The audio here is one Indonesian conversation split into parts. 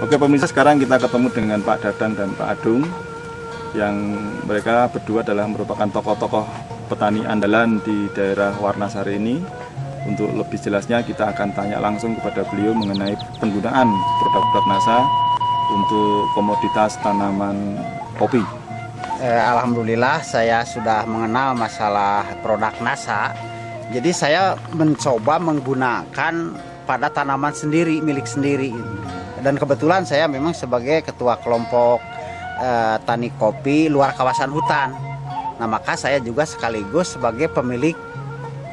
Oke pemirsa, sekarang kita ketemu dengan Pak Dadang dan Pak Adung, yang mereka berdua adalah merupakan tokoh-tokoh petani andalan di daerah Warnasari ini. Untuk lebih jelasnya kita akan tanya langsung kepada beliau mengenai penggunaan produk-produk NASA untuk komoditas tanaman kopi. Alhamdulillah saya sudah mengenal masalah produk NASA. Jadi saya mencoba menggunakan pada tanaman sendiri, milik sendiri. Dan kebetulan saya memang sebagai ketua kelompok tani kopi luar kawasan hutan. Nah maka saya juga sekaligus sebagai pemilik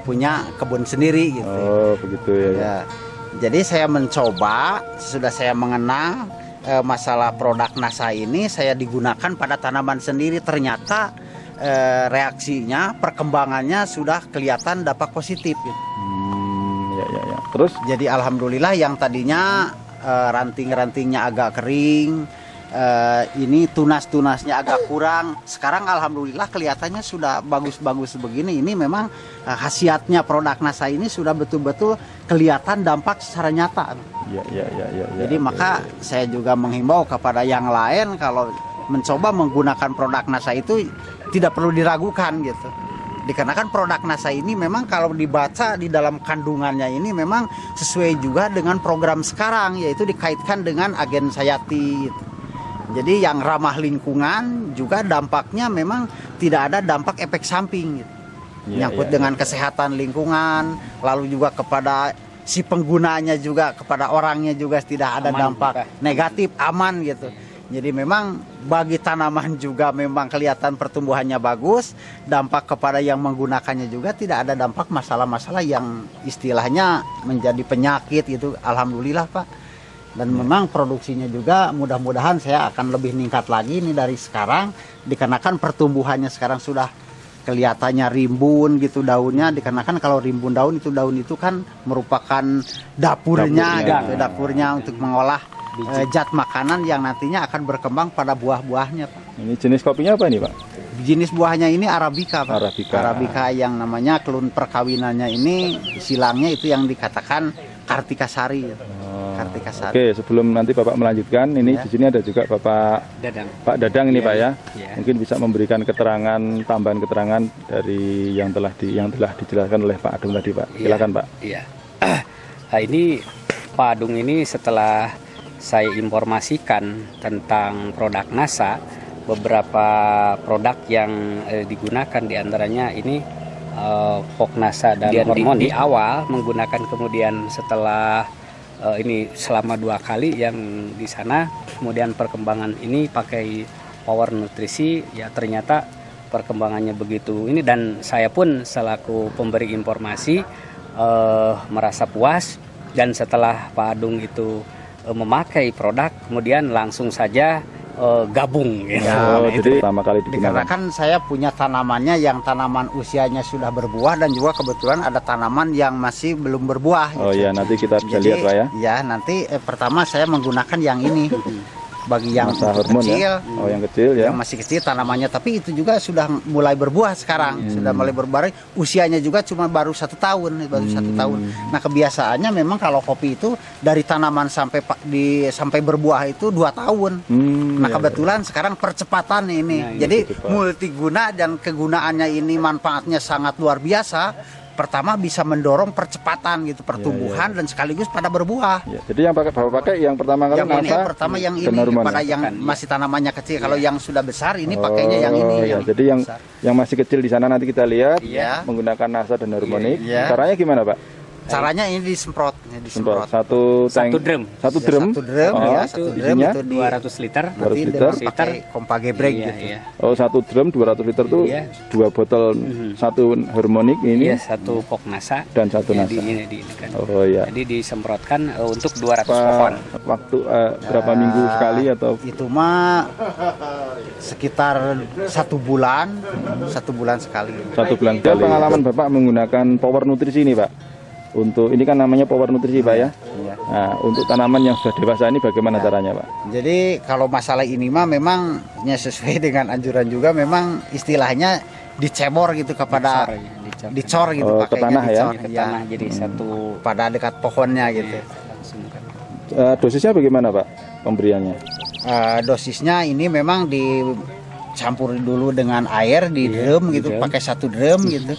punya kebun sendiri gitu. Oh begitu ya. Jadi saya mencoba, sudah saya mengenal masalah produk NASA ini, saya digunakan pada tanaman sendiri. Ternyata reaksinya, perkembangannya sudah kelihatan dampak positif gitu. Ya. Terus? Jadi alhamdulillah yang tadinya ranting-rantingnya agak kering, ini tunas-tunasnya agak kurang. Sekarang alhamdulillah kelihatannya sudah bagus-bagus begini. Ini memang khasiatnya produk NASA ini sudah betul-betul kelihatan dampak secara nyata. Ya. Jadi maka saya juga menghimbau kepada yang lain kalau mencoba menggunakan produk NASA itu tidak perlu diragukan gitu. Dikarenakan produk NASA ini memang kalau dibaca di dalam kandungannya ini memang sesuai juga dengan program sekarang, yaitu dikaitkan dengan agen Sayati gitu. Jadi yang ramah lingkungan juga dampaknya memang tidak ada dampak efek samping gitu. Nyangkut dengan kesehatan lingkungan, lalu juga kepada si penggunanya juga, kepada orangnya juga tidak ada dampak negatif, aman gitu. Jadi memang bagi tanaman juga memang kelihatan pertumbuhannya bagus, dampak kepada yang menggunakannya juga tidak ada dampak masalah-masalah yang istilahnya menjadi penyakit gitu. Alhamdulillah Pak. Dan memang produksinya juga mudah-mudahan saya akan lebih meningkat lagi nih dari sekarang, dikarenakan pertumbuhannya sekarang sudah kelihatannya rimbun gitu daunnya. Dikarenakan kalau rimbun daun itu kan merupakan dapurnya untuk mengolah zat makanan yang nantinya akan berkembang pada buah-buahnya Pak. Ini jenis kopinya apa ini Pak? Jenis buahnya ini Arabica Pak. Arabica yang namanya kelun perkawinannya ini silangnya itu yang dikatakan Kartika Sari. Kartika Sari. Oke, sebelum nanti Bapak melanjutkan, ini di sini ada juga Bapak Dadang. Pak Dadang ini Pak ya. Ya. Mungkin bisa memberikan keterangan, tambahan keterangan dari yang telah dijelaskan oleh Pak Adung tadi Pak. Silakan Pak. Iya. Nah, ini Pak Adung ini setelah saya informasikan tentang produk NASA, beberapa produk yang digunakan diantaranya ini Fok NASA dan hormon di awal menggunakan, kemudian setelah ini selama 2 kali yang di sana, kemudian perkembangan ini pakai power nutrisi, ya ternyata perkembangannya begitu ini, dan saya pun selaku pemberi informasi merasa puas. Dan setelah Pak Adung itu memakai produk, kemudian langsung saja gabung gitu. Jadi pertama kali digunakan. Dikarenakan saya punya tanamannya yang tanaman usianya sudah berbuah, dan juga kebetulan ada tanaman yang masih belum berbuah. Oh gitu. ya, nanti kita bisa lihat Pak ya. Ya, nanti pertama saya menggunakan yang ini. Bagi yang hormon kecil, ya? Oh yang kecil ya. Yang masih kecil tanamannya, tapi itu juga sudah mulai berbuah sekarang. Sudah mulai berbuah. Usianya juga cuma baru 1 tahun, Nah kebiasaannya memang kalau kopi itu dari tanaman sampai berbuah itu 2 tahun. Nah kebetulan sekarang percepatan ini. Jadi multiguna, dan kegunaannya ini manfaatnya sangat luar biasa. Pertama bisa mendorong percepatan gitu pertumbuhan dan sekaligus pada berbuah. Ya, jadi yang Bapak pakai yang pertama kali yang ini pada yang masih tanamannya kecil. Kalau yang sudah besar ini pakainya yang ini. Jadi yang masih kecil di sana nanti kita lihat menggunakan NASA dan harmonik. Caranya gimana Pak? Caranya ini disemprot. Satu drum itu 200 liter. Nanti dengan pakai kompa gebrek gitu. Oh 1 drum 200 liter tuh 2 botol, 1 harmonik ini. Iya, 1 Fok NASA dan 1 NASA. Oh iya. Jadi disemprotkan untuk 200 pohon. Waktu berapa minggu sekali atau? Itu mah sekitar 1 bulan, 1 bulan sekali. 1 bulan sekali. Pengalaman Bapak menggunakan power nutrisi ini Pak? Untuk ini kan namanya power nutrisi Pak ya. Nah, untuk tanaman yang sudah dewasa ini bagaimana caranya Pak? Jadi kalau masalah ini mah memang sesuai dengan anjuran juga, memang istilahnya dicebor gitu kepada dicor gitu ke tanah ya. Ke tanah, jadi satu pada dekat pohonnya gitu. Dosisnya bagaimana Pak? pemberiannya? Dosisnya ini memang dicampur dulu dengan air di drum gitu, pakai 1 drum gitu.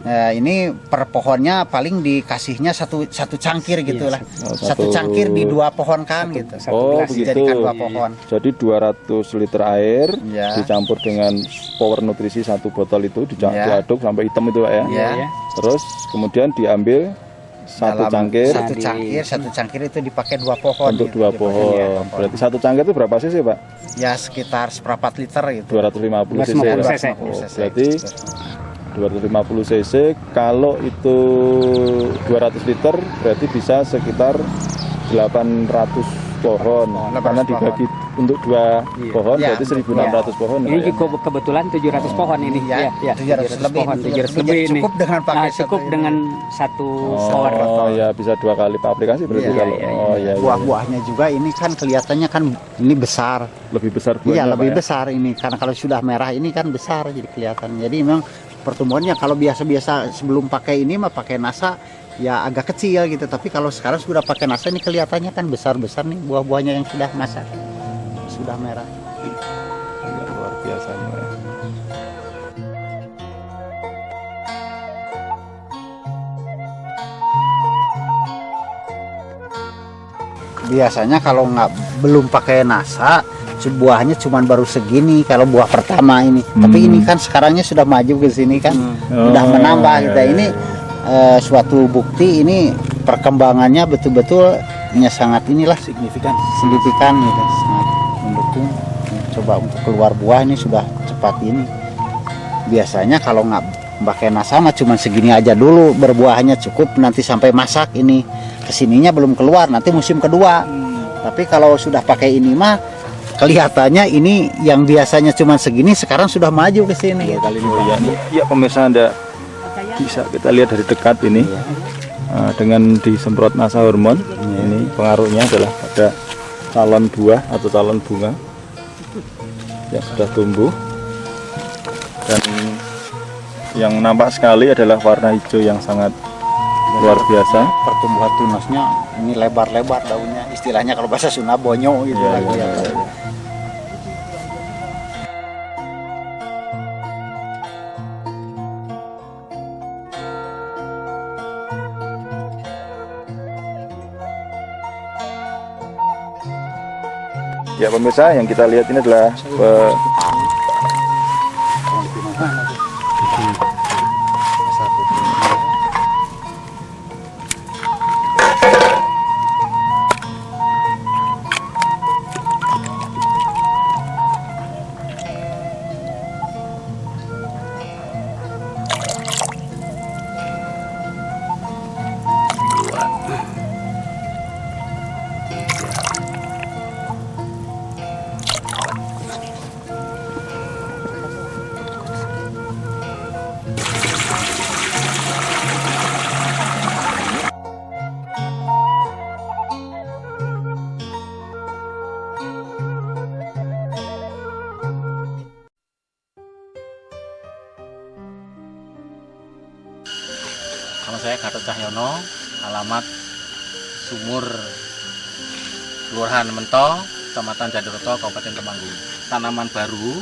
Ini per pohonnya paling dikasihnya satu cangkir gitulah, satu cangkir di 2 pohon kan gitu. Begitu. Dijadikan 2 pohon. Jadi 200 liter air dicampur dengan power nutrisi 1 botol itu diaduk sampai hitam itu Pak ya. Terus kemudian diambil satu cangkir itu dipakai 2 pohon. Untuk 2 pohon. Berarti 1 cangkir itu berapa cc Pak? Ya sekitar 1/4 liter gitu. 250 cc. Berarti 250 cc, kalau itu 200 liter berarti bisa sekitar 800 pohon. Karena dibagi untuk 2 pohon berarti 1.600 pohon. Ini kebetulan 700 pohon ini. Ya, 700 lebih. Pohon, 700 lebih ini. Cukup dengan pakai cukup dengan 1 power. Oh ya, bisa 2 kali aplikasi berarti kalau. Buah-buahnya juga ini kan kelihatannya kan ini besar. Lebih besar buahnya. Iya, lebih besar ini karena kalau sudah merah ini kan besar jadi kelihatan. Jadi memang pertumbuhannya kalau biasa-biasa sebelum pakai ini mah pakai NASA ya agak kecil gitu, tapi kalau sekarang sudah pakai NASA ini kelihatannya kan besar-besar nih buah-buahnya yang sudah masak, sudah merah. Ya, luar biasa nih Pak. Biasanya kalau belum pakai NASA buahnya cuma baru segini kalau buah pertama ini. Tapi ini kan sekarangnya sudah maju ke sini kan, sudah menambah gitu. Ini suatu bukti ini perkembangannya betul-betul sangat signifikan gitu, sangat mendukung. Coba untuk keluar buah ini sudah cepat ini. Biasanya kalau nggak pakai NASA mah cuma segini aja dulu berbuahnya, cukup nanti sampai masak ini kesininya belum keluar, nanti musim kedua. Tapi kalau sudah pakai ini mah kelihatannya ini yang biasanya cuma segini sekarang sudah maju ke sini. Ya pemirsa, Anda bisa kita lihat dari dekat ini dengan disemprot NASA hormon. Ini pengaruhnya adalah pada calon buah atau calon bunga yang sudah tumbuh, dan yang nampak sekali adalah warna hijau yang sangat luar biasa. Pertumbuhan tunasnya ini lebar-lebar daunnya, istilahnya kalau bahasa Sunda bonyo gitu lagi. Ya pemirsa, yang kita lihat ini adalah Nama saya Gatot Cahyono, alamat Sumur, Kelurahan Mento, Kecamatan Jatiroto, Kabupaten Temanggung. Tanaman baru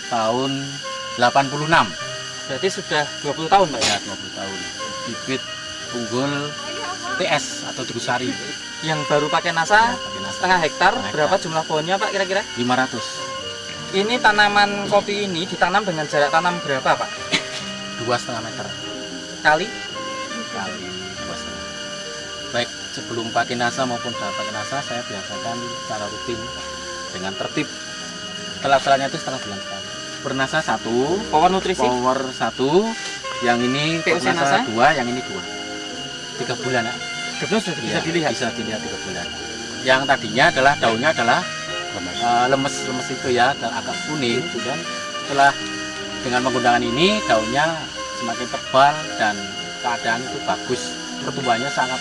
tahun 86. Berarti sudah 20 tahun Pak? Ya, 20 tahun. Bibit unggul TS atau Tegusari. Yang baru pakai NASA, setengah hektar, berapa jumlah pohonnya Pak kira-kira? 500. Ini tanaman kopi ini ditanam dengan jarak tanam berapa Pak? 2,5 meter. Kali 2,5. Baik sebelum pakai NASA maupun setelah pakai NASA, saya biasakan secara rutin dengan tertib. Setelah-setelahnya itu setengah bulan sekali. Bernasa 1, power nutrisi, power 1, yang ini POC NASA 2, yang ini 2. 3 bulan ya. Terus sudah bisa dilihat? Bisa dilihat 3 bulan. Yang tadinya adalah daunnya adalah lemes itu ya, dan agak kuning. Dan setelah dengan menggunakan ini, daunnya semakin tebal dan keadaan itu bagus. Pertumbuhannya sangat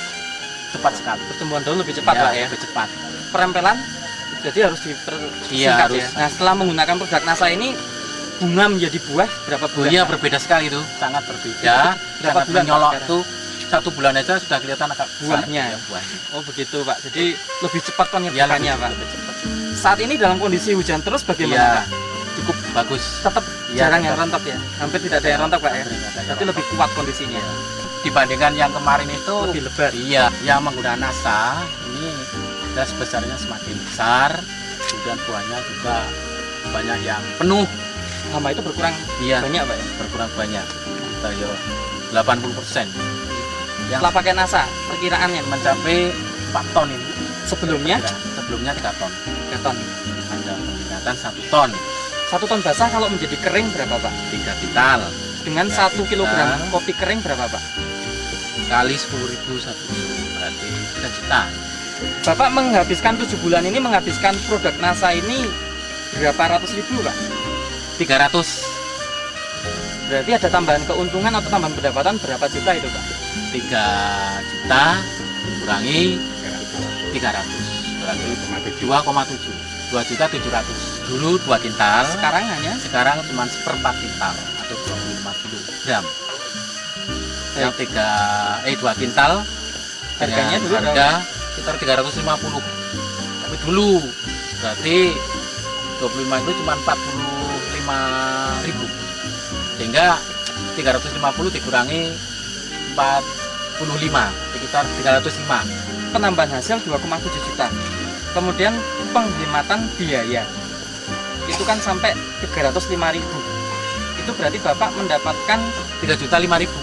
cepat sekali. Pertumbuhan daun lebih cepat Pak ya? Lebih cepat. Perempelan jadi harus dipersingkat harus. ya. Nah setelah menggunakan produk NASA ini, bunga menjadi buah berapa bulan? Iya berbeda sekali itu, sangat berbeda. Berapa sangat bulan menyolok Pak, itu 1 bulan aja sudah kelihatan agak besar. Buahnya. Ya, buahnya. Oh begitu Pak, jadi lebih cepat penyerbukannya Pak. lebih cepat. Saat ini dalam kondisi hujan terus bagaimana Iya, Pak? cukup bagus. Tetap Iya, jarang yang tetap. rontok ya? Hampir tidak ada yang rontok Pak ya? Hampir tidak ada yang Berarti rontok. lebih kuat kondisinya. Dibandingkan yang kemarin itu Lebih lebar. Iya, yang menggunakan NASA ini das besarnya semakin besar, kemudian buahnya juga banyak yang penuh. Hama itu berkurang Iya, banyak Pak ya? berkurang banyak. Tayo 80%. Yang Setelah pakai NASA, perkiraannya mencapai 4 ton ini. sebelumnya Sebelumnya 3 ton. 3 ton. Ada peningkatan 1 ton, 1 ton basah kalau menjadi kering berapa Pak? 3 kintal. Dengan 1 Ya, kita- kilogram kopi kering berapa Pak? Kali 10.000 1 kilo, berarti 3 juta. Bapak menghabiskan 7 bulan ini menghabiskan produk NASA ini berapa ratus ribu Pak? 300. Berarti ada tambahan keuntungan atau tambahan pendapatan berapa juta itu Pak? 3 juta kurangi 300 berarti 2,7, 2.700.000. Dulu 2 kintal, Sekarang hanya cuma 1/4 kintal atau 25 kilogram. Yang 2 kintal Harganya dengan dulu harga sekitar 350. Tapi dulu berarti 25 itu cuma 45.000. Sehingga 350 dikurangi 45, sekitar 305. penambahan hasil 2,7 juta. Kemudian penghematan biaya itu kan sampai 305.000. Itu berarti Bapak mendapatkan 3.500.000.